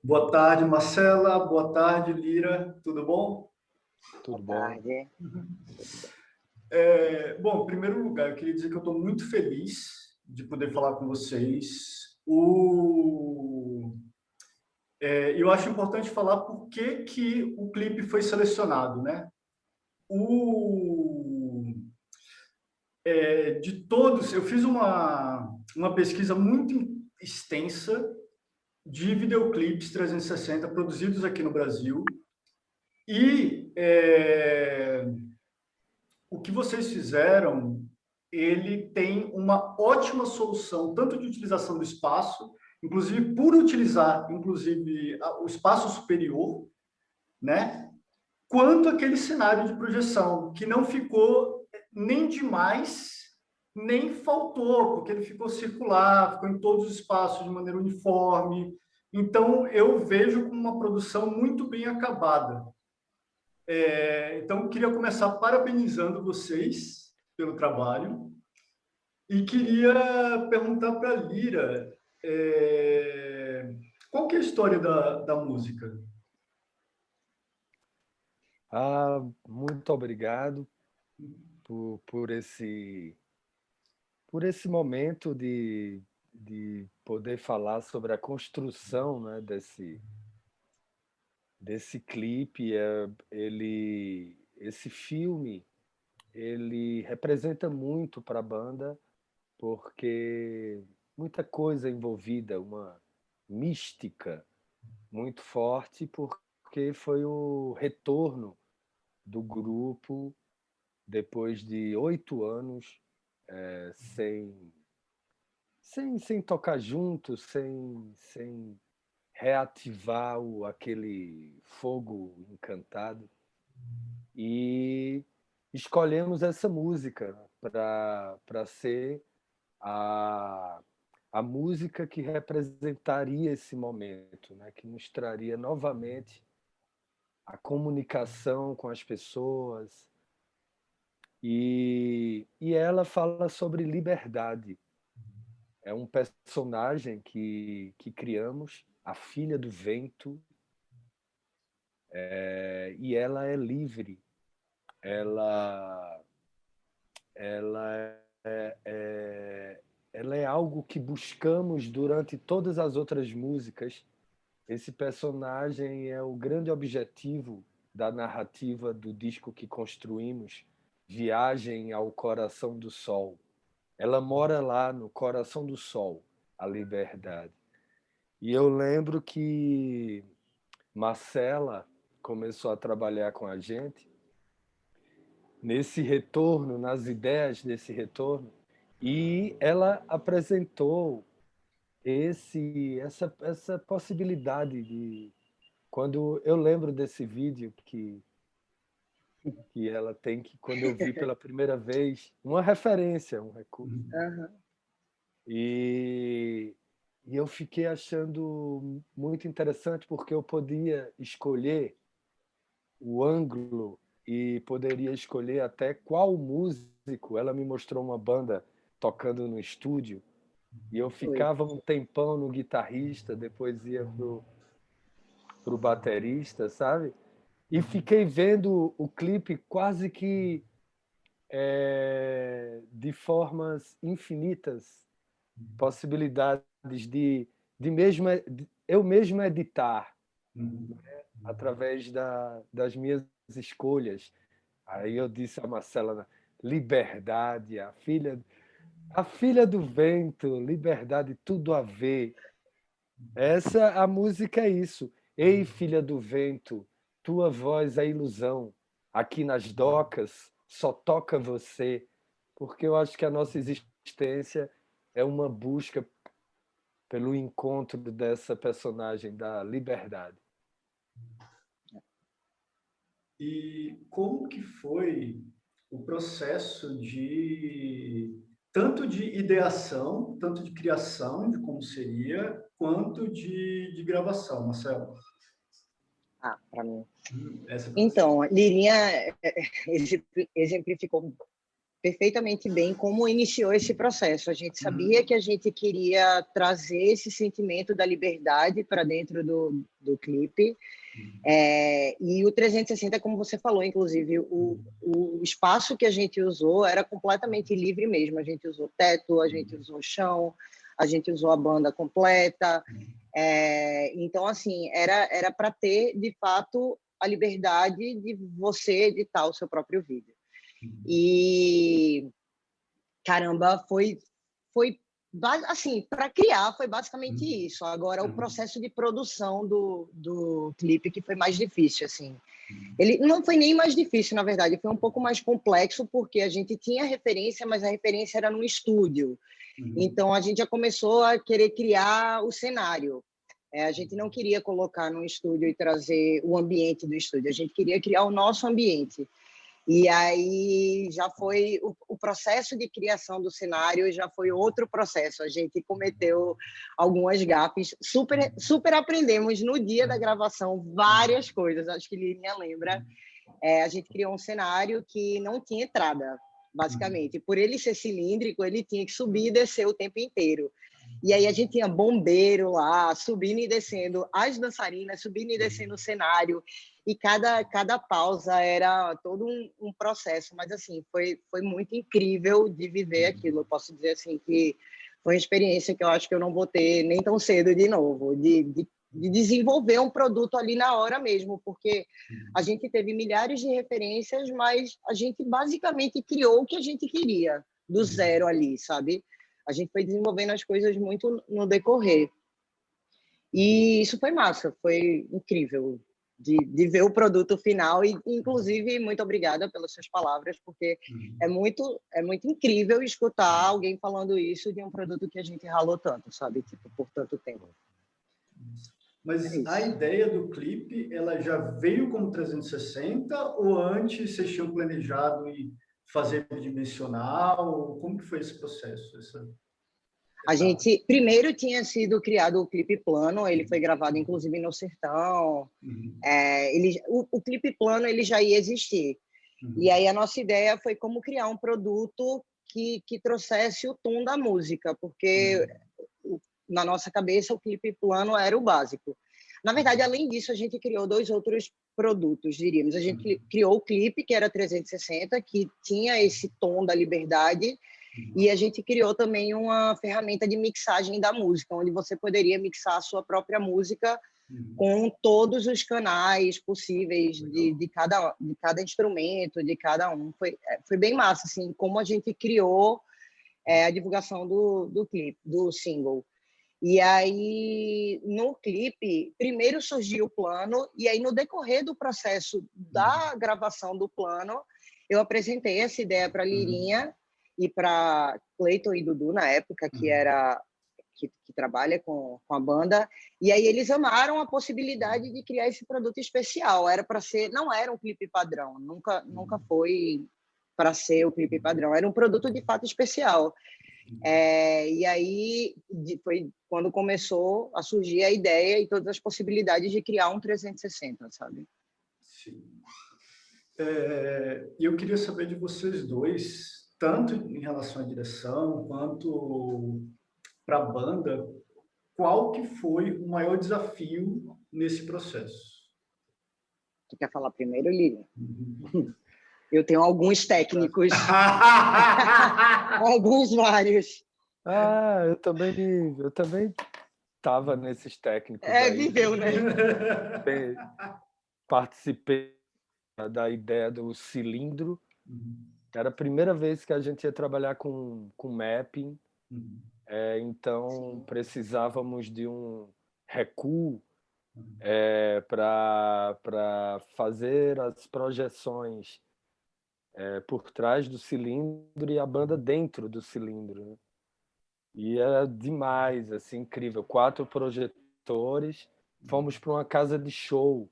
Boa tarde, Marcela. Boa tarde, Lira. Tudo bom? Tudo Boa bom? tarde. Bom, em primeiro lugar, eu queria dizer que eu estou muito feliz de poder falar com vocês. Eu acho importante falar por que o clipe foi selecionado, né? O, de todos, eu fiz uma pesquisa muito extensa de videoclipes 360 produzidos aqui no Brasil e o que vocês fizeram, ele tem uma ótima solução, tanto de utilização do espaço, inclusive por utilizar, inclusive, o espaço superior, né? Quanto aquele cenário de projeção, que não ficou nem demais, nem faltou, porque ele ficou circular, ficou em todos os espaços de maneira uniforme. Então, eu vejo como uma produção muito bem acabada. Então, eu queria começar parabenizando vocês pelo trabalho e queria perguntar para a Lira qual que é a história da música? Muito obrigado por esse momento de poder falar sobre a construção, né, desse clipe. Esse filme, ele representa muito para a banda, porque muita coisa envolvida, uma mística muito forte, porque foi o retorno do grupo depois de 8 anos sem tocar junto, sem reativar aquele fogo encantado. E escolhemos essa música para ser a, a música que representaria esse momento, né? Que nos traria novamente a comunicação com as pessoas. E ela fala sobre liberdade. É um personagem que criamos, a filha do vento, e ela é livre. Ela, ela, ela é algo que buscamos durante todas as outras músicas. Esse personagem é o grande objetivo da narrativa do disco que construímos, Viagem ao Coração do Sol. Ela mora lá no coração do sol, a liberdade. E eu lembro que Marcela começou a trabalhar com a gente nesse retorno, nas ideias desse retorno, e ela apresentou essa possibilidade de... Quando eu lembro desse vídeo que ela tem, que quando eu vi pela primeira vez, uma referência, um recurso. Uhum. E, e eu fiquei achando muito interessante, porque eu podia escolher o ângulo e poderia escolher até qual músico. Ela me mostrou uma banda tocando no estúdio e eu Foi. ficava um tempão no guitarrista, depois ia pro baterista, sabe? E fiquei vendo o clipe quase que de formas infinitas, possibilidades de eu mesmo editar através das minhas escolhas. Aí eu disse a Marcela: liberdade, a filha do vento, liberdade, tudo a ver. A música é isso. Ei, filha do vento, tua voz é ilusão. Aqui nas docas só toca você, porque eu acho que a nossa existência é uma busca pelo encontro dessa personagem da liberdade. E como que foi o processo tanto de ideação, tanto de criação, de como seria, quanto de gravação, Marcelo? Para mim. Essa é pra você. Então, Lirinha exemplificou perfeitamente bem como iniciou esse processo. A gente sabia que a gente queria trazer esse sentimento da liberdade para dentro do clipe. E o 360, como você falou, inclusive, o espaço que a gente usou era completamente livre mesmo. A gente usou teto, a gente usou chão, a gente usou a banda completa. Então, assim, era para ter, de fato, a liberdade de você editar o seu próprio vídeo. E, caramba, foi assim, para criar foi basicamente isso. Agora, o processo de produção do clipe que foi mais difícil, assim. Ele não foi nem mais difícil, na verdade, foi um pouco mais complexo, porque a gente tinha referência, mas a referência era no estúdio. Então, a gente já começou a querer criar o cenário. A gente não queria colocar no estúdio e trazer o ambiente do estúdio, a gente queria criar o nosso ambiente. E aí já foi o processo de criação do cenário, já foi outro processo. A gente cometeu algumas gafes, super aprendemos no dia da gravação várias coisas. Acho que Lirinha lembra. A gente criou um cenário que não tinha entrada, basicamente. Por ele ser cilíndrico, ele tinha que subir e descer o tempo inteiro. E aí a gente tinha bombeiro lá, subindo e descendo, as dançarinas subindo e descendo o cenário, e cada pausa era todo um processo, mas assim, foi muito incrível de viver aquilo. Eu posso dizer assim que foi uma experiência que eu acho que eu não vou ter nem tão cedo de novo, de desenvolver um produto ali na hora mesmo, porque a gente teve milhares de referências, mas a gente basicamente criou o que a gente queria, do zero ali, sabe? A gente foi desenvolvendo as coisas muito no decorrer. E isso foi massa, foi incrível de ver o produto final. E, inclusive, muito obrigada pelas suas palavras, porque é muito incrível escutar alguém falando isso de um produto que a gente ralou tanto, sabe? Tipo, por tanto tempo. Mas a ideia do clipe, ela já veio como 360 ou antes vocês tinham planejado em fazer bidimensional? Como que foi esse processo? A gente primeiro tinha sido criado o clipe plano, ele foi gravado inclusive no Sertão. O clipe plano ele já ia existir. E aí a nossa ideia foi como criar um produto que trouxesse o tom da música, porque na nossa cabeça o clipe plano era o básico. Na verdade, além disso, a gente criou 2 outros produtos, diríamos. A gente criou o clipe, que era 360, que tinha esse tom da liberdade, e a gente criou também uma ferramenta de mixagem da música, onde você poderia mixar a sua própria música com todos os canais possíveis de cada instrumento, de cada um. Foi bem massa, assim, como a gente criou a divulgação do clipe, do single. E aí, no clipe, primeiro surgiu o plano, e aí, no decorrer do processo da gravação do plano, eu apresentei essa ideia para a Lirinha e para Cleiton e Dudu, na época, que trabalha com a banda, e aí eles amaram a possibilidade de criar esse produto especial. Era para ser, não era um clipe padrão, nunca foi para ser o clipe padrão, era um produto de fato especial. E aí foi quando começou a surgir a ideia e todas as possibilidades de criar um 360, sabe? Sim. Eu queria saber de vocês dois, tanto em relação à direção quanto para a banda, qual que foi o maior desafio nesse processo? Tu quer falar primeiro, Lívia? Eu tenho alguns técnicos, alguns vários. Eu também estava nesses técnicos aí. Viveu, né? Participei da ideia do cilindro. Era a primeira vez que a gente ia trabalhar com mapping, então precisávamos de um recuo para fazer as projeções por trás do cilindro e a banda dentro do cilindro, né? E era demais, assim, incrível. 4 projetores. Fomos para uma casa de show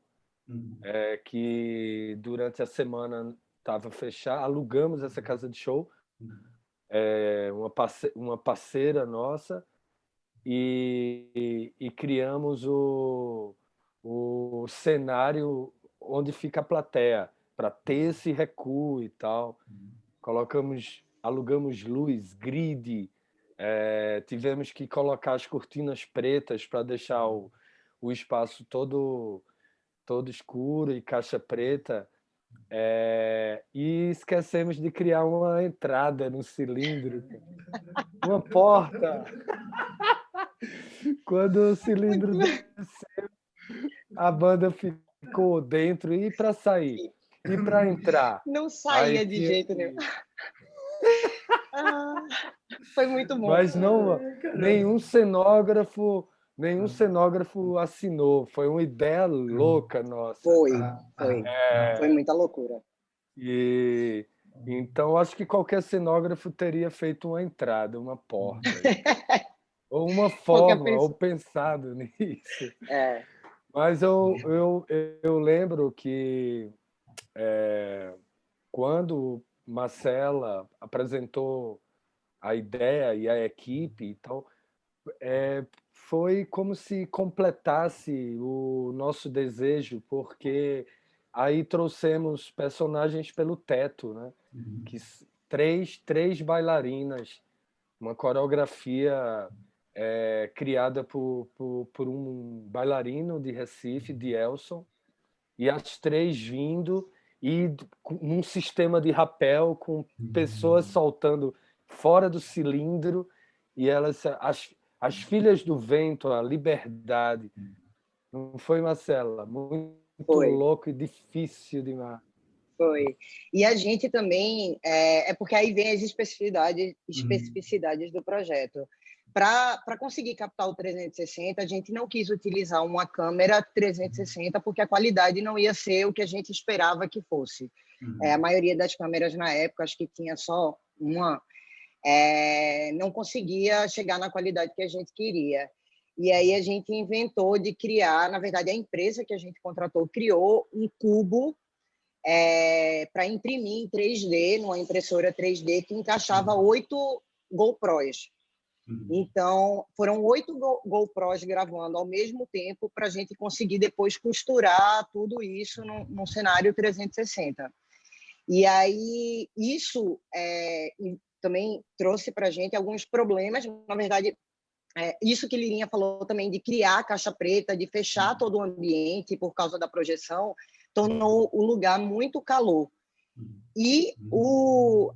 que durante a semana estava fechada. Alugamos essa casa de show, uma parceira nossa, e criamos o cenário onde fica a plateia, para ter esse recuo e tal. alugamos luz, grid, tivemos que colocar as cortinas pretas para deixar o espaço todo escuro e caixa preta. E esquecemos de criar uma entrada no cilindro, uma porta. Quando o cilindro desceu, a banda ficou dentro. E para sair? E para entrar? Não saía Aí de tinha jeito nenhum. Foi muito bom. Mas não, nenhum cenógrafo assinou. Foi uma ideia louca nossa. Foi muita loucura. E então acho que qualquer cenógrafo teria feito uma entrada, uma porta, ou uma forma, ou pensado nisso. Mas eu lembro que quando Marcela apresentou a ideia e a equipe, então foi como se completasse o nosso desejo, porque aí trouxemos personagens pelo teto, né? Que três bailarinas, uma coreografia criada por um bailarino de Recife, de Elson, e as três vindo e num sistema de rapel com pessoas soltando fora do cilindro, e elas, as filhas do vento, a liberdade. Não foi, Marcela? Muito louco e difícil demais. Foi. E a gente também, porque aí vem as especificidades do projeto. Para conseguir captar o 360, a gente não quis utilizar uma câmera 360 porque a qualidade não ia ser o que a gente esperava que fosse. A maioria das câmeras na época, acho que tinha só uma, não conseguia chegar na qualidade que a gente queria. E aí a gente inventou de criar, na verdade, a empresa que a gente contratou criou um cubo para imprimir em 3D, numa impressora 3D, que encaixava 8 GoPros. Então, foram 8 GoPros gravando ao mesmo tempo para a gente conseguir depois costurar tudo isso num cenário 360. E aí, isso também trouxe para a gente alguns problemas. Na verdade, isso que Lirinha falou também, de criar a caixa preta, de fechar todo o ambiente por causa da projeção, tornou o lugar muito calor. E o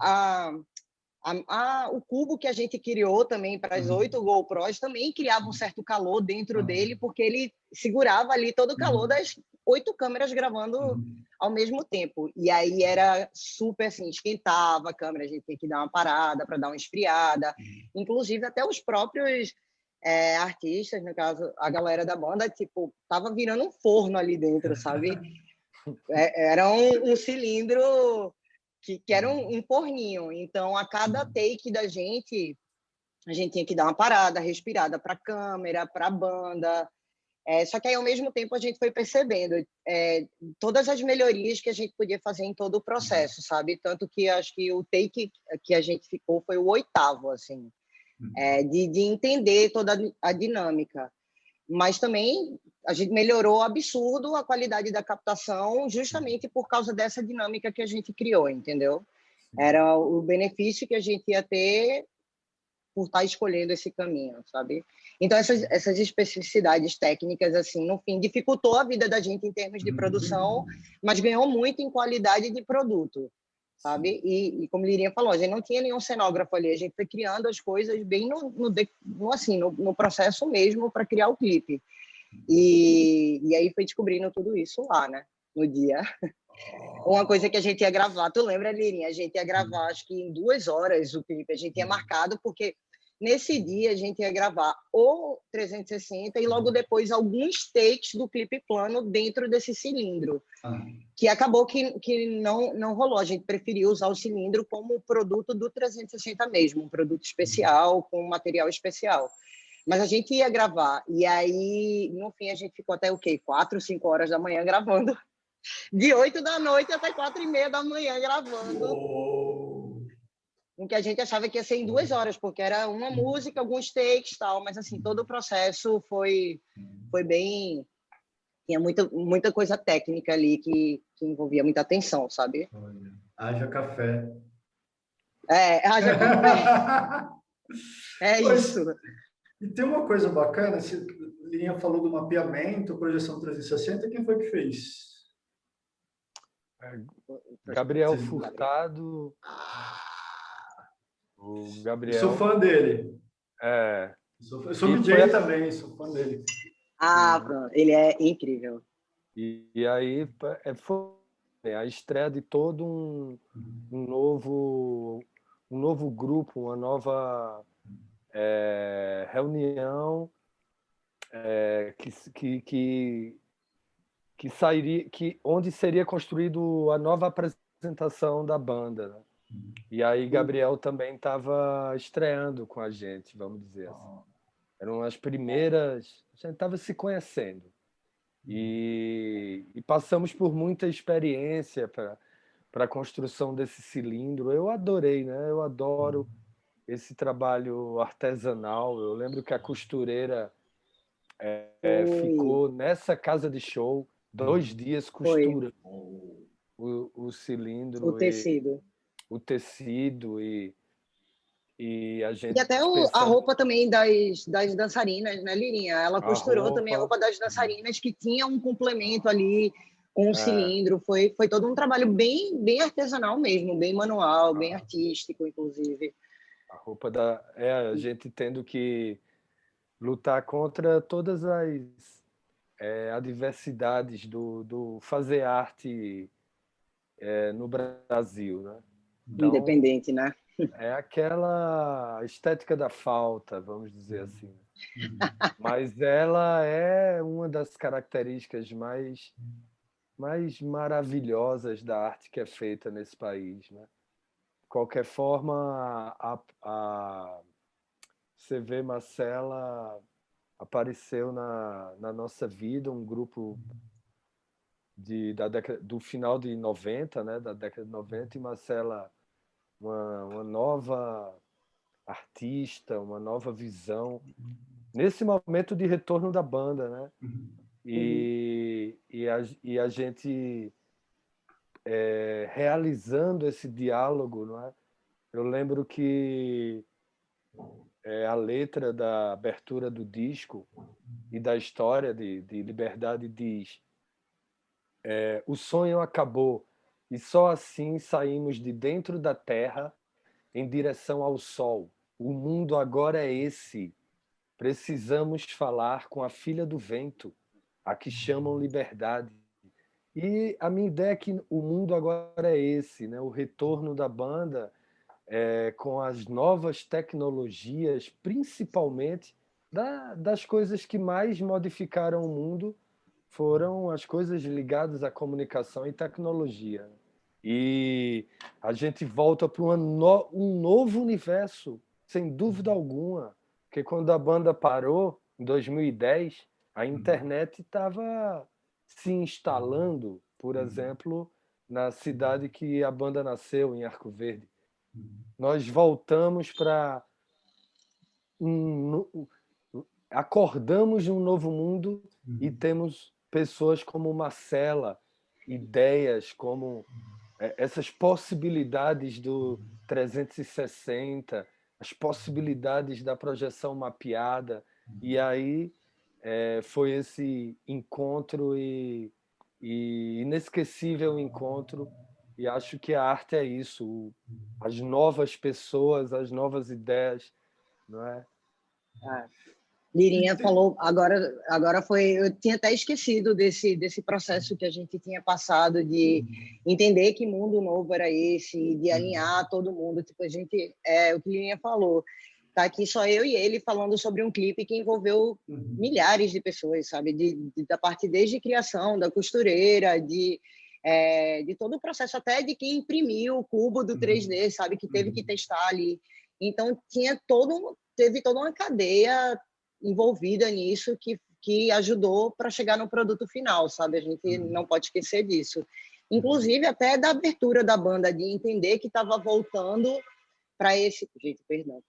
cubo que a gente criou também para as 8 GoPros também criava um certo calor dentro dele, porque ele segurava ali todo o calor das 8 câmeras gravando ao mesmo tempo. E aí era super assim, esquentava a câmera, a gente tinha que dar uma parada para dar uma esfriada. Inclusive, até os próprios artistas, no caso, a galera da banda, tipo, tava virando um forno ali dentro, sabe? Era um cilindro que era um forninho. Então, a cada take da gente, a gente tinha que dar uma parada, respirada para a câmera, para a banda. Só que aí, ao mesmo tempo, a gente foi percebendo todas as melhorias que a gente podia fazer em todo o processo, sabe? Tanto que acho que o take que a gente ficou foi o 8º, assim, de entender toda a dinâmica. Mas também a gente melhorou absurdo a qualidade da captação justamente por causa dessa dinâmica que a gente criou, entendeu? Era o benefício que a gente ia ter por estar escolhendo esse caminho, sabe? Então, essas especificidades técnicas, assim, no fim, dificultou a vida da gente em termos de produção, mas ganhou muito em qualidade de produto, sabe? E como Lirinha falou, a gente não tinha nenhum cenógrafo ali, a gente foi criando as coisas bem no processo mesmo para criar o clipe. E aí foi descobrindo tudo isso lá, né? No dia. Uma coisa que a gente ia gravar, tu lembra, Lirinha? A gente ia gravar, acho que em 2 horas o clipe, a gente ia marcado, porque nesse dia a gente ia gravar o 360 e logo depois alguns takes do clipe plano dentro desse cilindro, que acabou que não rolou. A gente preferiu usar o cilindro como produto do 360 mesmo, um produto especial, com material especial. Mas a gente ia gravar, e aí, no fim, a gente ficou até o quê? 4, 5 horas da manhã gravando. De 8 da noite até 4h30 da manhã gravando. O que a gente achava que ia ser em 2 horas, porque era uma música, alguns takes e tal, mas assim, todo o processo foi bem... Tinha muita coisa técnica ali que envolvia muita atenção, sabe? Haja café. Haja café. É Pois, isso. e tem uma coisa bacana, se Linha falou do mapeamento, projeção 360, quem foi que fez? Gabriel Vocês- Furtado, o Eu sou Gabriel, fã dele. é, Eu sou que foi DJ também, sou fã dele. Pronto. Ele é incrível. e aí foi a estreia de todo um novo grupo, uma nova reunião que sairia, onde seria construído a nova apresentação da banda, né? E aí Gabriel também estava estreando com a gente, vamos dizer assim. Eram as primeiras, a gente estava se conhecendo. E passamos por muita experiência para a construção desse cilindro. Eu adorei, né? Eu adoro esse trabalho artesanal. Eu lembro que a costureira ficou nessa casa de show 2 dias Foi costurando o o cilindro e tecido. o tecido e a E gente até a pensando roupa também das dançarinas, né, Lirinha? Ela a costurou também a roupa. roupa das dançarinas, que tinha um complemento ali com o É, cilindro. Foi todo um trabalho bem artesanal mesmo, bem manual, bem artístico, inclusive. a roupa a gente tendo que lutar contra todas as adversidades do fazer arte no Brasil, né? Então, Independente, né? é aquela estética da falta, vamos dizer assim. Mas ela é uma das características mais maravilhosas da arte que é feita nesse país, né? De qualquer forma, a CV Marcela apareceu na nossa vida um grupo do final de 90, né? Da década de 90, e Marcela, uma nova artista, uma nova visão, nesse momento de retorno da banda, né? E a gente realizando esse diálogo, não é? Eu lembro que a letra da abertura do disco e da história de Liberdade diz: o sonho acabou e só assim saímos de dentro da terra em direção ao sol. O mundo agora é esse. Precisamos falar com a filha do vento, a que chamam liberdade. E a minha ideia é que o mundo agora é esse, né? O retorno da banda com as novas tecnologias, principalmente das coisas que mais modificaram o mundo foram as coisas ligadas à comunicação e tecnologia. E a gente volta para um novo universo, sem dúvida alguma, porque quando a banda parou, em 2010, a internet estava se instalando, por exemplo, na cidade que a banda nasceu, em Arco Verde. Nós voltamos para acordamos num novo mundo e temos pessoas como Marcela, ideias como essas possibilidades do 360, as possibilidades da projeção mapeada. E aí foi esse encontro e inesquecível encontro. E acho que a arte é isso, as novas pessoas, as novas ideias, não é? Lirinha falou, agora foi, eu tinha até esquecido desse processo que a gente tinha passado de entender que mundo novo era esse, de alinhar todo mundo, tipo, a gente, o que Lirinha falou, tá aqui só eu e ele falando sobre um clipe que envolveu milhares de pessoas, sabe, da parte desde criação, da costureira, de todo o processo, até de quem imprimiu o cubo do 3D, sabe, que teve que testar ali. Então, teve toda uma cadeia envolvida nisso que ajudou para chegar no produto final, sabe? A gente não pode esquecer disso. Inclusive, até da abertura da banda, de entender que estava voltando para esse... Gente, perdão.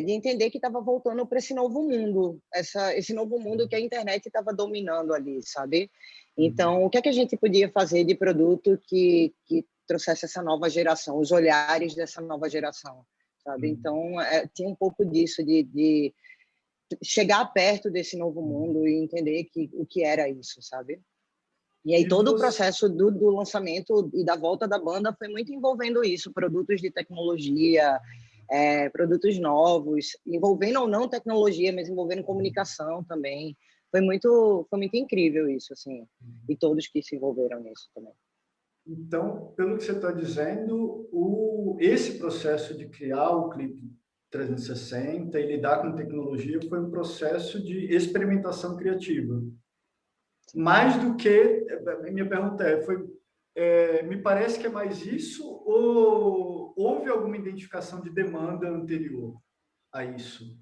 De entender que estava voltando para esse novo mundo, esse novo mundo que a internet estava dominando ali, sabe? Então, o que é que a gente podia fazer de produto que trouxesse essa nova geração, os olhares dessa nova geração, sabe? Então, tinha um pouco disso, de chegar perto desse novo mundo e entender o que era isso, sabe? E aí todo o processo do lançamento e da volta da banda foi muito envolvendo isso, produtos de tecnologia, produtos novos, envolvendo ou não tecnologia, mas envolvendo comunicação também. Foi muito incrível isso, assim, e todos que se envolveram nisso também. Então, pelo que você está dizendo, esse processo de criar o Clipe 360 e lidar com tecnologia foi um processo de experimentação criativa. Mais do que, minha pergunta me parece que é mais isso, ou houve alguma identificação de demanda anterior a isso?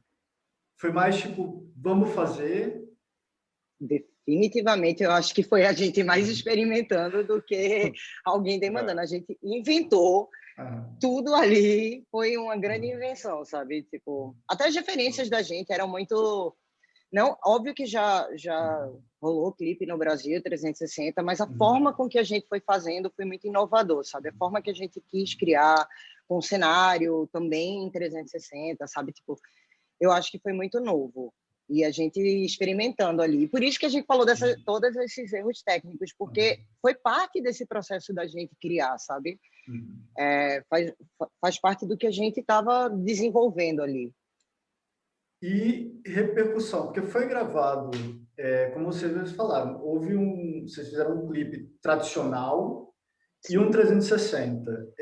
Foi mais tipo, vamos fazer? Definitivamente, eu acho que foi a gente mais experimentando do que alguém demandando. A gente inventou tudo ali, foi uma grande invenção, sabe? Tipo, até as referências da gente eram muito... Não, óbvio que já rolou clipe no Brasil 360, mas a forma com que a gente foi fazendo foi muito inovador, sabe? A forma que a gente quis criar com o cenário também em 360, sabe? Tipo, eu acho que foi muito novo. E a gente experimentando ali. Por isso que a gente falou todos esses erros técnicos, porque foi parte desse processo da gente criar, sabe? Faz parte do que a gente estava desenvolvendo ali. E repercussão, porque foi gravado, como vocês falaram, vocês fizeram um clipe tradicional e um 360.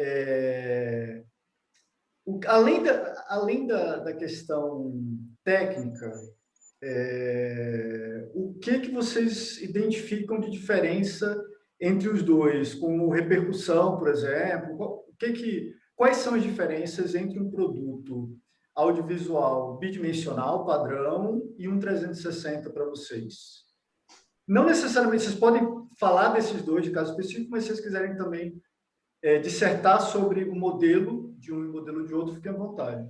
Além da questão técnica, o que vocês identificam de diferença entre os dois, como repercussão, por exemplo? Quais são as diferenças entre um produto audiovisual bidimensional, padrão, e um 360 para vocês? Não necessariamente, vocês podem falar desses dois de caso específico, mas se vocês quiserem também dissertar sobre o modelo de um e o modelo de outro, fiquem à vontade.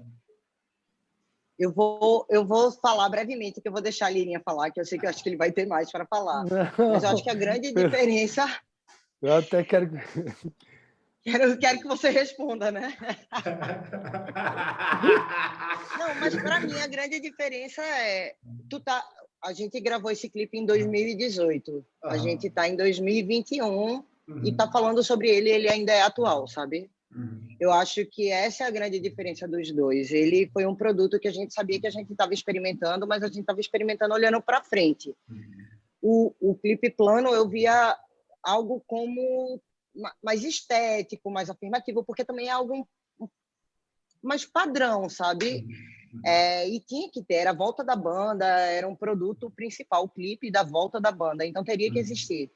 Eu vou falar brevemente, que eu vou deixar a Lirinha falar, que eu sei que eu acho que ele vai ter mais para falar. Não, mas eu acho que a grande diferença... Eu até quero... Quero que você responda, né? Não, mas para mim a grande diferença a gente gravou esse clipe em 2018. A gente está em 2021 e está falando sobre ele ainda é atual, sabe? Eu acho que essa é a grande diferença dos dois. Ele foi um produto que a gente sabia que a gente estava experimentando, mas a gente estava experimentando olhando para frente. O clipe plano eu via algo como mais estético, mais afirmativo, porque também é algo mais padrão, sabe? E tinha que ter, era a volta da banda, era um produto principal, o clipe da volta da banda, então teria que existir.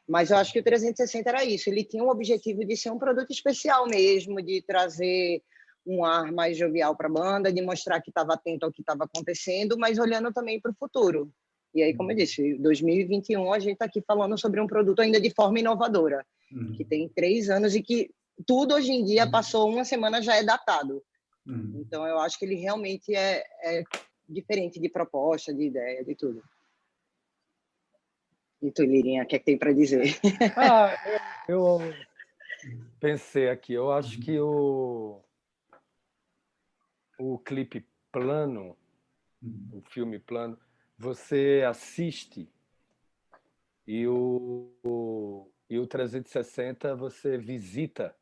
Mas eu acho que o 360 era isso, ele tinha um objetivo de ser um produto especial mesmo, de trazer um ar mais jovial para a banda, de mostrar que estava atento ao que estava acontecendo, mas olhando também para o futuro. E aí, como eu disse, 2021 a gente está aqui falando sobre um produto ainda de forma inovadora, que tem 3 anos e que tudo hoje em dia passou uma semana já é datado. Então eu acho que ele realmente é diferente de proposta, de ideia, de tudo. E tu, Lirinha, o que é que tem para dizer? Eu pensei aqui, eu acho que o clipe plano, o filme plano, você assiste e o 360 você visita.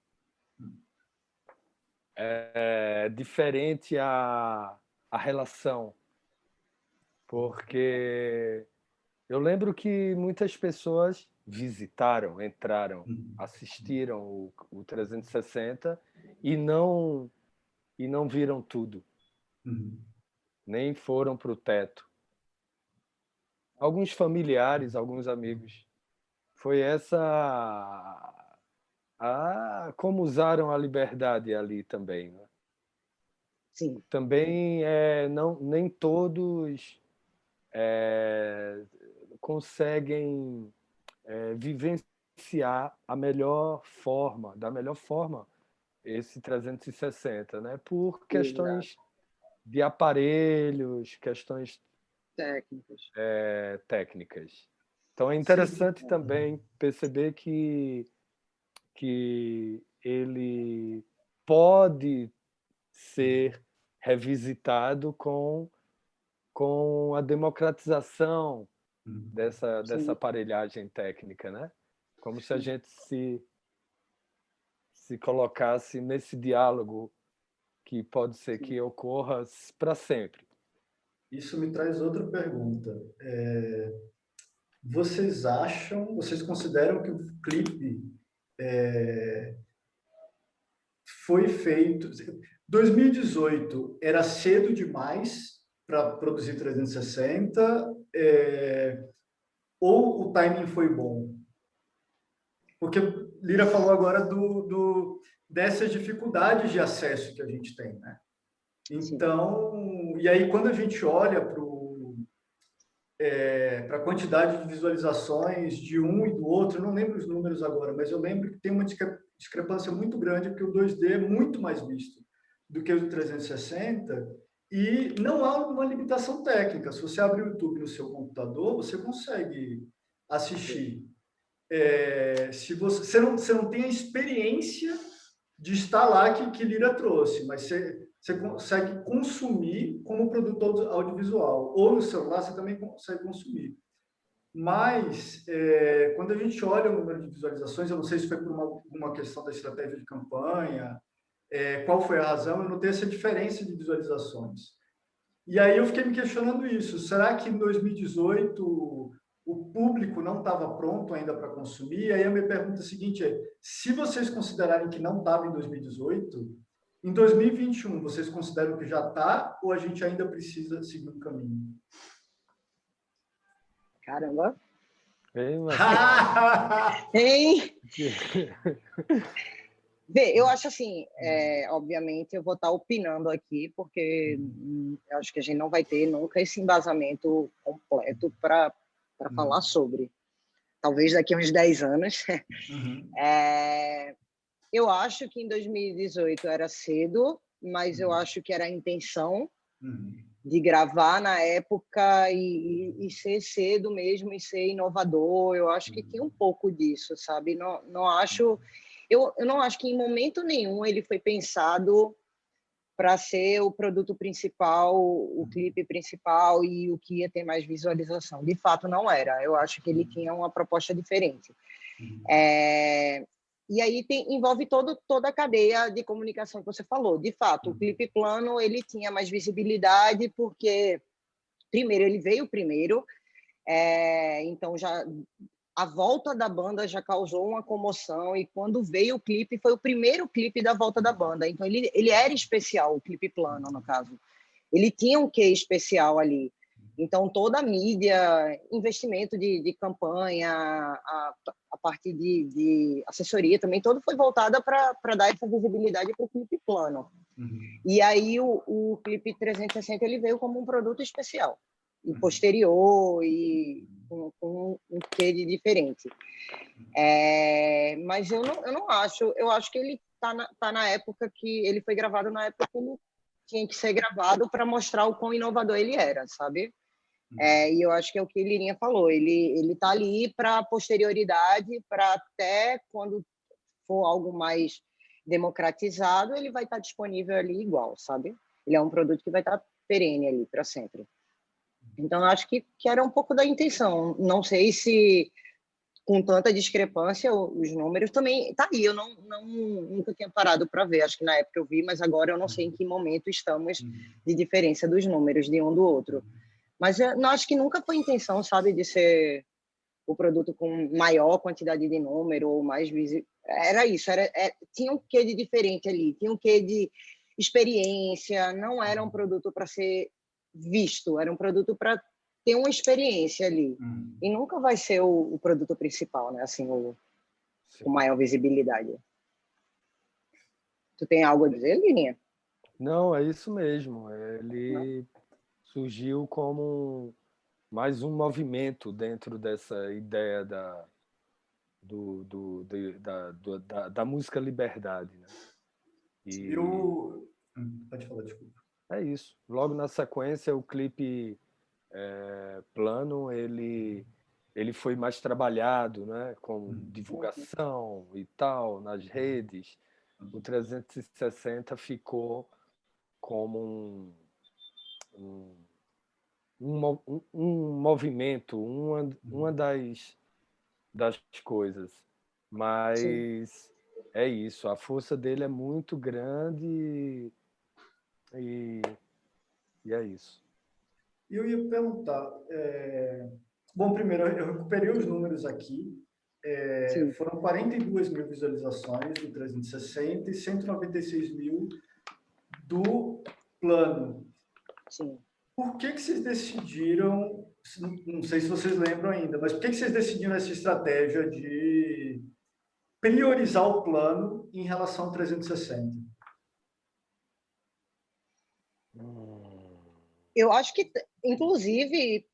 É diferente a relação, porque eu lembro que muitas pessoas visitaram, entraram, assistiram o 360 e não viram tudo, nem foram para o teto. Alguns familiares, alguns amigos. Foi como usaram a liberdade ali também, né? Sim. Também nem todos conseguem vivenciar da melhor forma esse 360, né? Por questões de aparelhos, questões técnicas. Então é interessante também perceber que que ele pode ser revisitado com a democratização dessa aparelhagem técnica, né? Como se a gente se colocasse nesse diálogo que pode ser que ocorra para sempre. Isso me traz outra pergunta. Vocês consideram que o clipe foi feito... 2018 era cedo demais para produzir 360, ou o timing foi bom? Porque Lira falou agora dessas dificuldades de acesso que a gente tem, né? Então, e aí quando a gente olha para a quantidade de visualizações de um e do outro, eu não lembro os números agora, mas eu lembro que tem uma discrepância muito grande, porque o 2D é muito mais visto do que o 360, e não há uma limitação técnica. Se você abrir o YouTube no seu computador, você consegue assistir. Se você não tem a experiência de estar lá que Lira trouxe, mas você consegue consumir como produto audiovisual. Ou no celular você também consegue consumir. Mas, quando a gente olha o número de visualizações, eu não sei se foi por uma questão da estratégia de campanha, qual foi a razão, eu notei essa diferença de visualizações. E aí eu fiquei me questionando isso. Será que em 2018 o público não estava pronto ainda para consumir? E aí a minha pergunta seguinte se vocês considerarem que não estava em 2018, em 2021, vocês consideram que já está ou a gente ainda precisa seguir um caminho? Caramba! Ei, Marcelo. Hein? Vê, eu acho assim, obviamente eu vou estar opinando aqui, porque eu acho que a gente não vai ter nunca esse embasamento completo para falar sobre. Talvez daqui a uns 10 anos. Eu acho que em 2018 era cedo, mas eu acho que era a intenção de gravar na época e ser cedo mesmo, e ser inovador. Eu acho que tinha um pouco disso, sabe? Não acho... Eu não acho que em momento nenhum ele foi pensado para ser o produto principal, o clipe principal e o que ia ter mais visualização. De fato, não era. Eu acho que ele tinha uma proposta diferente. E aí envolve toda a cadeia de comunicação que você falou. De fato, o clipe plano ele tinha mais visibilidade porque, primeiro, ele veio primeiro, então já a volta da banda já causou uma comoção, e quando veio o clipe, foi o primeiro clipe da volta da banda. Então, ele era especial, o clipe plano, no caso. Ele tinha um quê especial ali. Então, toda a mídia, investimento de campanha, a parte de assessoria também, todo foi voltada para dar essa visibilidade para o clipe plano. E aí, o clipe 360 ele veio como um produto especial, e posterior, e com um quê de diferente. Mas eu não acho, eu acho que ele tá na época que ele foi gravado, na época que ele tinha que ser gravado para mostrar o quão inovador ele era, sabe? E eu acho que é o que Lirinha falou, ele tá ali para posterioridade, para até quando for algo mais democratizado, ele vai estar disponível ali igual, sabe? Ele é um produto que vai estar perene ali para sempre. Então, eu acho que era um pouco da intenção. Não sei se, com tanta discrepância, os números também... Tá aí, eu nunca tinha parado para ver. Acho que na época eu vi, mas agora eu não sei em que momento estamos de diferença dos números de um do outro. Mas eu não acho que nunca foi intenção, sabe, de ser o produto com maior quantidade de número ou mais visível. Era isso, tinha um quê de diferente ali, tinha um quê de experiência, não era um produto para ser visto, era um produto para ter uma experiência ali. E nunca vai ser o produto principal, né? Assim, com maior visibilidade. Tu tem algo a dizer, Lirinha? Não, é isso mesmo. Ele surgiu como mais um movimento dentro dessa ideia da música liberdade, né? Pode falar, desculpa. É isso. Logo na sequência, o clipe plano, ele ele foi mais trabalhado, né, com divulgação e tal, nas redes. O 360 ficou como um, um movimento, uma das coisas. Sim. Mas é isso, a força dele é muito grande e, e é isso. E eu ia perguntar, bom, primeiro, eu recuperei os números aqui, Sim. foram 42 mil visualizações do 360 e 196 mil do plano. Sim. Por que vocês decidiram, não sei se vocês lembram ainda, mas por que vocês decidiram essa estratégia de priorizar o plano em relação ao 360? Eu acho que, inclusive,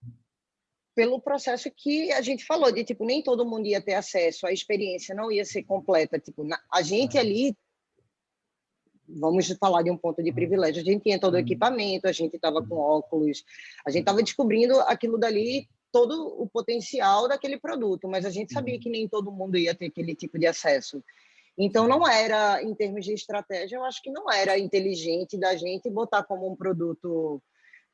pelo processo que a gente falou, de tipo, nem todo mundo ia ter acesso, a experiência não ia ser completa. Tipo, a gente ali, vamos falar de um ponto de privilégio, a gente tinha todo o equipamento, a gente estava com óculos, a gente estava descobrindo aquilo dali, todo o potencial daquele produto, mas a gente sabia que nem todo mundo ia ter aquele tipo de acesso. Então, não era, em termos de estratégia, eu acho que não era inteligente da gente botar como um produto,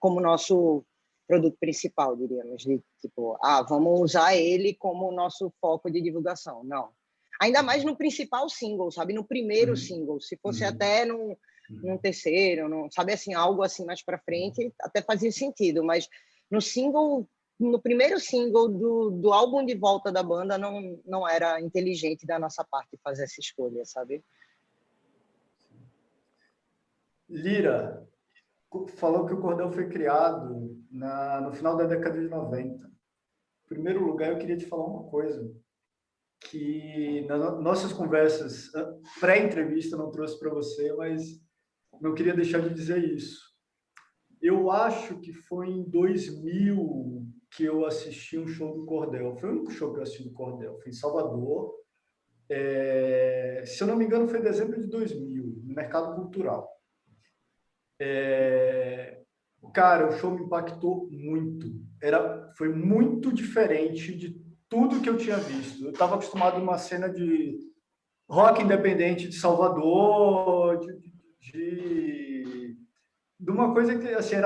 como nosso produto principal, diríamos, de tipo, vamos usar ele como nosso foco de divulgação. Não. Ainda mais no principal single, sabe? No primeiro single. Se fosse até num terceiro, sabe assim, algo assim mais para frente, até fazia sentido, mas no single, no primeiro single do álbum de volta da banda, não era inteligente da nossa parte fazer essa escolha, sabe? Lira falou que o cordel foi criado no final da década de 90. Em primeiro lugar, eu queria te falar uma coisa, que nas nossas conversas pré-entrevista não trouxe para você, mas não queria deixar de dizer isso. Eu acho que foi em 2000 que eu assisti um show do Cordel. Foi o único show que eu assisti do Cordel. Foi em Salvador. Se eu não me engano, foi em dezembro de 2000, no Mercado Cultural. Cara, o show me impactou muito. Foi muito diferente de tudo que eu tinha visto. Eu estava acostumado a uma cena de rock independente de Salvador, de uma coisa que assim,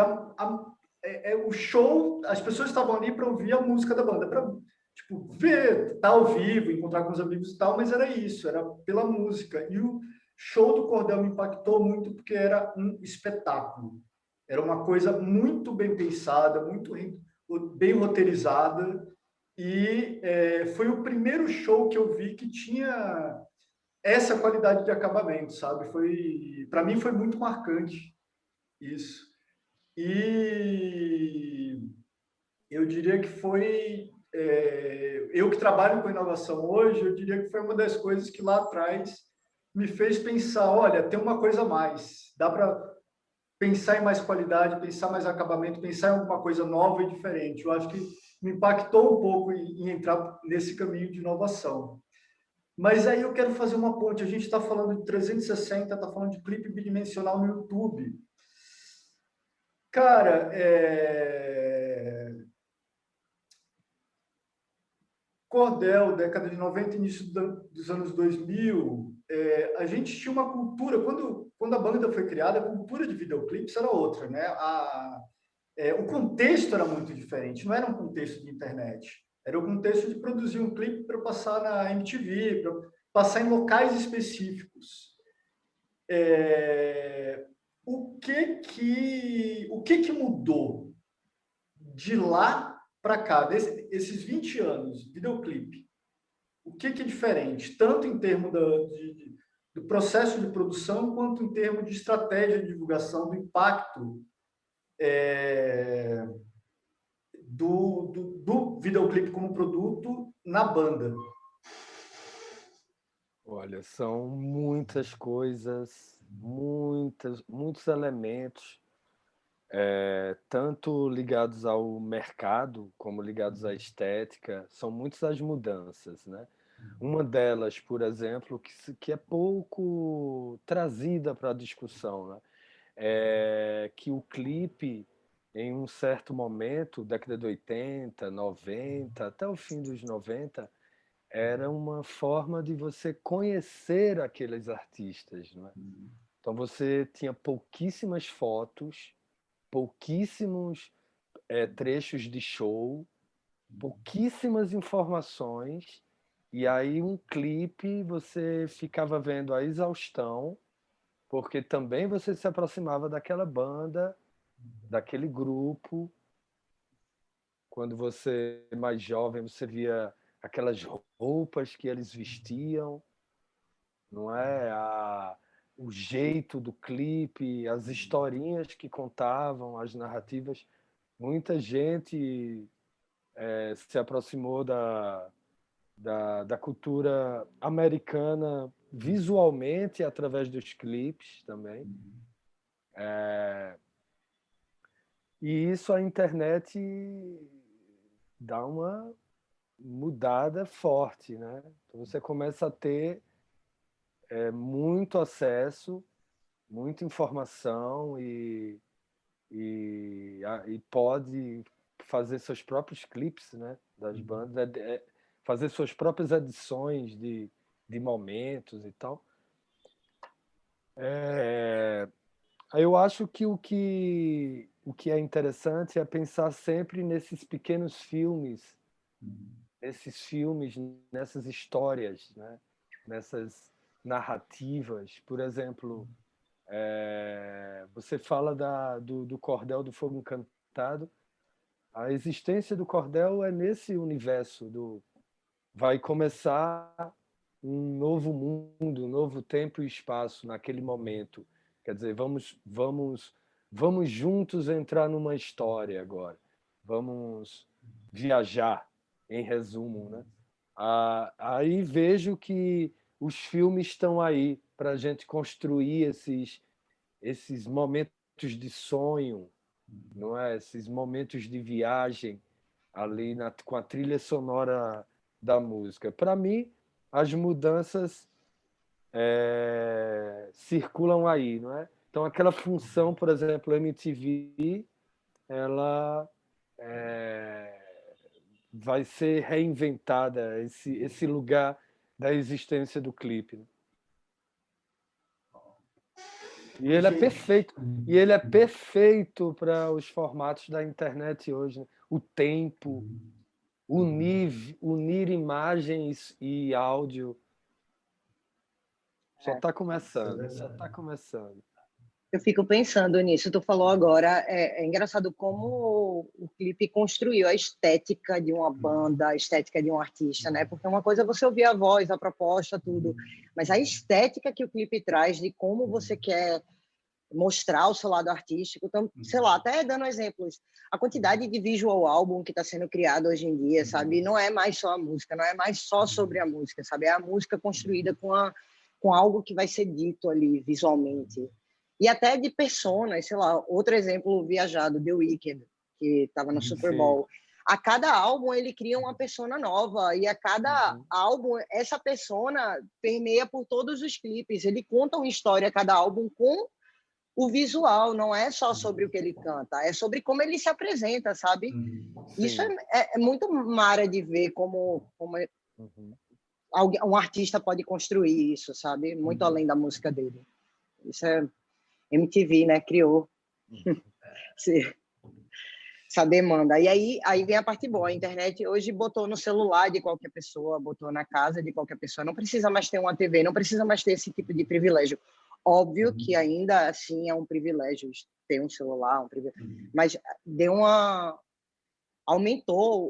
o show, as pessoas estavam ali para ouvir a música da banda, para tipo, ver, estar ao vivo, encontrar com os amigos e tal, mas era isso, era pela música. E o show do Cordel me impactou muito porque era um espetáculo. Era uma coisa muito bem pensada, muito bem roteirizada, e foi o primeiro show que eu vi que tinha essa qualidade de acabamento, sabe? Para mim foi muito marcante isso. E eu diria que eu que trabalho com inovação hoje, eu diria que foi uma das coisas que lá atrás me fez pensar, olha, tem uma coisa a mais, dá para pensar em mais qualidade, pensar mais acabamento, pensar em alguma coisa nova e diferente. Eu acho que me impactou um pouco em entrar nesse caminho de inovação. Mas aí eu quero fazer uma ponte. A gente está falando de 360, está falando de clipe bidimensional no YouTube. Cara, Cordel, década de 90, início dos anos 2000, a gente tinha uma cultura, quando a banda foi criada, a cultura de videoclipes era outra, né? O contexto era muito diferente, não era um contexto de internet, era o contexto de produzir um clipe para passar na MTV, para passar em locais específicos. O que mudou de lá para cá, esses 20 anos, videoclipe? O que é diferente, tanto em termos do processo de produção, quanto em termos de estratégia de divulgação, do impacto do videoclipe como produto na banda? Olha, são muitas coisas, muitos elementos, tanto ligados ao mercado como ligados à estética. São muitas as mudanças, né? Uma delas, por exemplo, que é pouco trazida para a discussão, né? É que o clipe em um certo momento, década de 80, 90, até o fim dos 90, era uma forma de você conhecer aqueles artistas, não é? Então você tinha pouquíssimas fotos, pouquíssimos trechos de show, pouquíssimas informações, e aí um clipe você ficava vendo a exaustão, porque também você se aproximava daquela banda, daquele grupo. Quando você é mais jovem, você via aquelas roupas que eles vestiam, não é? O jeito do clipe, as historinhas que contavam, as narrativas. Muita gente se aproximou da cultura americana visualmente através dos clipes também. E isso a internet dá uma mudada forte, né? Então você começa a ter muito acesso, muita informação e pode fazer seus próprios clipes, né, das bandas, fazer suas próprias edições de momentos e tal. Eu acho que o que é interessante é pensar sempre nesses pequenos filmes, nessas histórias, né, nessas narrativas. Por exemplo, você fala do Cordel do Fogo Encantado. A existência do cordel é nesse universo vai começar um novo mundo, um novo tempo e espaço naquele momento. Quer dizer, vamos juntos entrar numa história agora. Vamos viajar, em resumo, né? Aí vejo que os filmes estão aí para a gente construir esses momentos de sonho, não é? Esses momentos de viagem ali com a trilha sonora da música. Para mim, as mudanças circulam aí, não é? Então, aquela função, por exemplo, MTV, ela vai ser reinventada, esse lugar da existência do clipe, né? E ele é perfeito. E ele é perfeito para os formatos da internet hoje, né? O tempo, unir imagens e áudio. Só está começando, só está começando. Eu fico pensando nisso. Tu falou agora, é engraçado como o clipe construiu a estética de uma banda, a estética de um artista, né? Porque uma coisa é você ouvir a voz, a proposta, tudo, mas a estética que o clipe traz de como você quer mostrar o seu lado artístico. Então, sei lá, até dando exemplos, a quantidade de visual álbum que está sendo criado hoje em dia, sabe? Não é mais só a música, não é mais só sobre a música, sabe? É a música construída com algo que vai ser dito ali visualmente. E até de personas, sei lá, outro exemplo viajado, The Weeknd, que estava no Super Bowl. A cada álbum ele cria uma persona nova, e a cada álbum essa persona permeia por todos os clipes. Ele conta uma história a cada álbum com o visual, não é só sobre o que ele canta, é sobre como ele se apresenta, sabe? Isso é muito mara de ver como um artista pode construir isso, sabe? Muito além da música dele. Isso é MTV, né? Criou essa demanda. E aí vem a parte boa. A internet hoje botou no celular de qualquer pessoa, botou na casa de qualquer pessoa. Não precisa mais ter uma TV, não precisa mais ter esse tipo de privilégio. Óbvio que ainda assim é um privilégio ter um celular, mas aumentou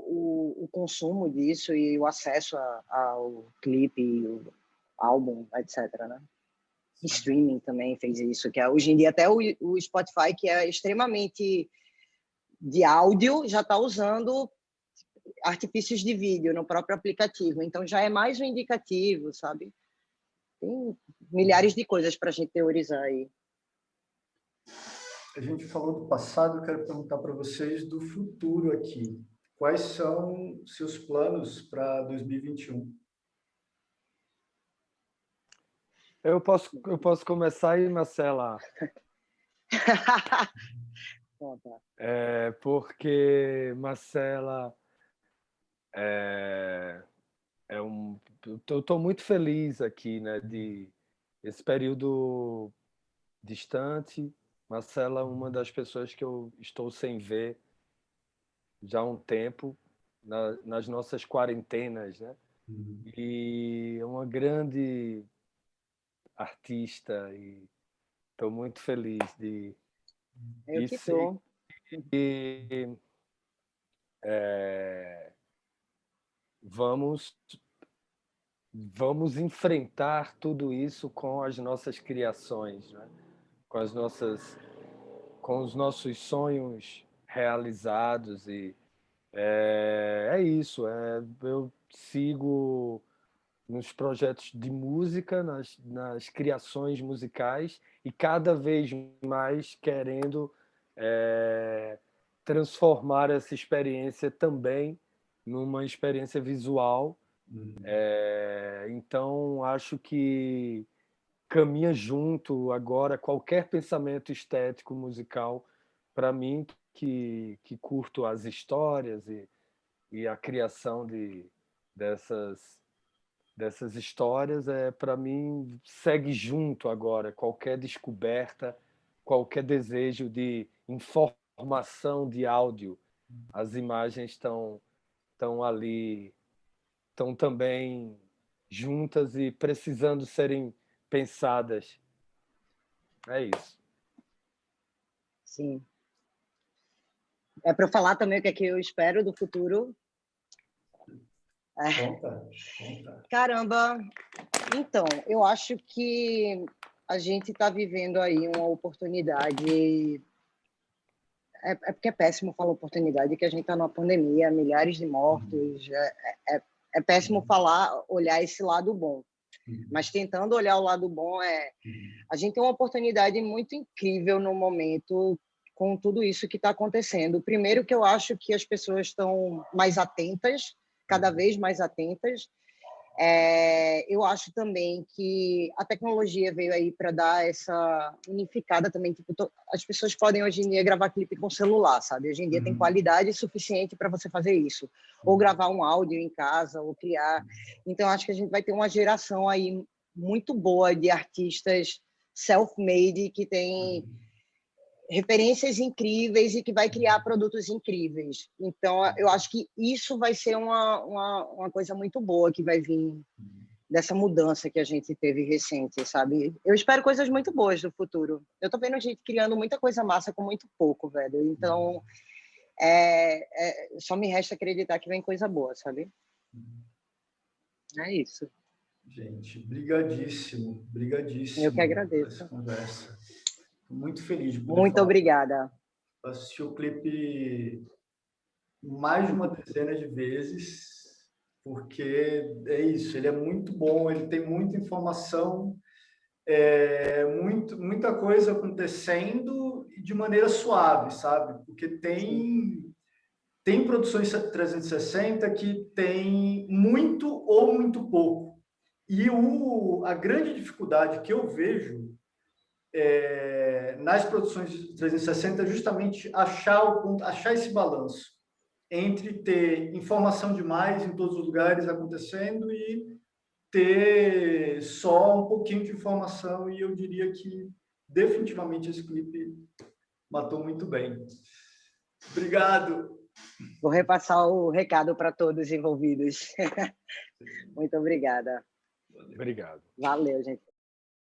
o consumo disso e o acesso ao clipe, o álbum, etc., né? Streaming também fez isso, que hoje em dia até o Spotify, que é extremamente de áudio, já está usando artifícios de vídeo no próprio aplicativo, então já é mais um indicativo, sabe? Tem milhares de coisas para a gente teorizar aí. A gente falou do passado, eu quero perguntar para vocês do futuro aqui. Quais são seus planos para 2021? Eu posso começar aí, Marcela. Conta. Porque Marcela eu estou muito feliz aqui, né, de esse período distante. Marcela é uma das pessoas que eu estou sem ver já há um tempo, nas nossas quarentenas, né? E é uma grande artista e estou muito feliz de Eu e que sei tô. que vamos enfrentar tudo isso com as nossas criações, né? com os nossos sonhos realizados e é isso. Eu sigo nos projetos de música, nas criações musicais e cada vez mais querendo transformar essa experiência também numa experiência visual. Então, acho que caminha junto agora qualquer pensamento estético musical para mim que curto as histórias e a criação dessas histórias para mim segue junto agora qualquer descoberta, qualquer desejo de informação de áudio. As imagens estão ali, estão também juntas e precisando serem pensadas. É isso. Sim. É para eu falar também o que é que eu espero do futuro. Conta. Caramba! Então, eu acho que a gente está vivendo aí uma oportunidade. É porque é péssimo falar oportunidade, que a gente está numa pandemia, milhares de mortos. É péssimo olhar esse lado bom. Mas tentando olhar o lado bom, a gente tem uma oportunidade muito incrível no momento com tudo isso que está acontecendo. Primeiro, que eu acho que as pessoas estão mais atentas, cada vez mais atentas. Eu acho também que a tecnologia veio aí para dar essa unificada também. Tipo, as pessoas podem hoje em dia gravar clipe com celular, sabe? Hoje em dia tem qualidade suficiente para você fazer isso. Ou gravar um áudio em casa, ou criar. Então, acho que a gente vai ter uma geração aí muito boa de artistas self-made que tem referências incríveis e que vai criar produtos incríveis. Então, eu acho que isso vai ser uma coisa muito boa que vai vir dessa mudança que a gente teve recente, sabe? Eu espero coisas muito boas do futuro. Eu tô vendo gente criando muita coisa massa com muito pouco, velho. Então, só me resta acreditar que vem coisa boa, sabe? É isso. Gente, brigadíssimo Eu que por essa agradeço. conversa. Estou muito feliz de poder Muito falar. obrigada. Eu assisti o clipe mais de uma dezena de vezes, porque é isso, ele é muito bom, ele tem muita informação, muita coisa acontecendo de maneira suave, sabe? Porque tem produções 360 que tem muito ou muito pouco. E a grande dificuldade que eu vejo nas produções de 360 é justamente achar esse balanço entre ter informação demais em todos os lugares acontecendo e ter só um pouquinho de informação, e eu diria que definitivamente esse clipe matou muito bem. Obrigado. Vou repassar o recado para todos envolvidos. Muito obrigada. Obrigado. Valeu, gente.